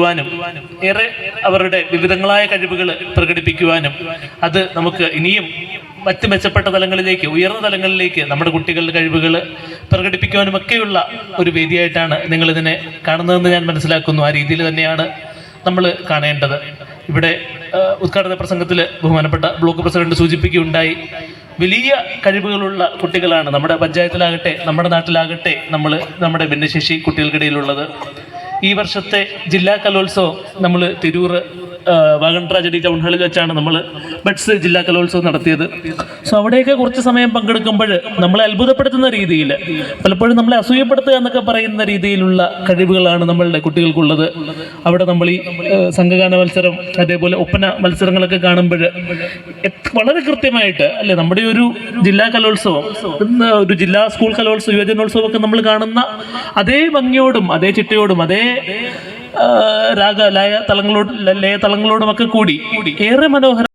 സന്തോഷിക്കുവാനും ഏറെ അവരുടെ വിവിധങ്ങളായ കഴിവുകൾ പ്രകടിപ്പിക്കുവാനും അത് നമുക്ക് ഇനിയും മറ്റ് മെച്ചപ്പെട്ട തലങ്ങളിലേക്ക്, ഉയർന്ന തലങ്ങളിലേക്ക് നമ്മുടെ കുട്ടികളുടെ കഴിവുകൾ പ്രകടിപ്പിക്കുവാനും ഒക്കെയുള്ള ഒരു വേദിയായിട്ടാണ് നിങ്ങളിതിനെ കാണുന്നതെന്ന് ഞാൻ മനസ്സിലാക്കുന്നു. ആ രീതിയിൽ തന്നെയാണ് നമ്മൾ കാണേണ്ടത്. ഇവിടെ ഉദ്ഘാടന പ്രസംഗത്തിൽ ബഹുമാനപ്പെട്ട ബ്ലോക്ക് പ്രസിഡന്റ് സൂചിപ്പിക്കുകയുണ്ടായി, വലിയ കഴിവുകളുള്ള കുട്ടികളാണ് നമ്മുടെ പഞ്ചായത്തിലാകട്ടെ നമ്മുടെ നാട്ടിലാകട്ടെ നമ്മുടെ ഭിന്നശേഷി കുട്ടികൾക്കിടയിലുള്ളത്. ഈ വർഷത്തെ ജില്ലാ കലോത്സവം നമ്മൾ തിരൂർ വാഗൺ ട്രാജഡി ടൗൺ ഹാളിൽ വെച്ചാണ് നമ്മൾ ബഡ്സ് ജില്ലാ കലോത്സവം നടത്തിയത്. സോ അവിടെയൊക്കെ കുറച്ച് സമയം പങ്കെടുക്കുമ്പോൾ നമ്മളെ അത്ഭുതപ്പെടുത്തുന്ന രീതിയിൽ, പലപ്പോഴും നമ്മളെ അസൂയപ്പെടുത്തുക എന്നൊക്കെ പറയുന്ന രീതിയിലുള്ള കഴിവുകളാണ് നമ്മളുടെ കുട്ടികൾക്കുള്ളത്. അവിടെ നമ്മൾ ഈ സംഘഗാന മത്സരം, അതേപോലെ ഒപ്പന മത്സരങ്ങളൊക്കെ കാണുമ്പോൾ വളരെ കൃത്യമായിട്ട് അല്ലെ, നമ്മുടെ ഒരു ജില്ലാ കലോത്സവം, ഒരു ജില്ലാ സ്കൂൾ കലോത്സവം, യുവജനോത്സവം ഒക്കെ നമ്മൾ കാണുന്ന അതേ ഭംഗിയോടും അതേ ചിട്ടയോടും അതേ ലയ തളങ്ങളോടും ഒക്കെ കൂടി ഏറെ മനോഹരം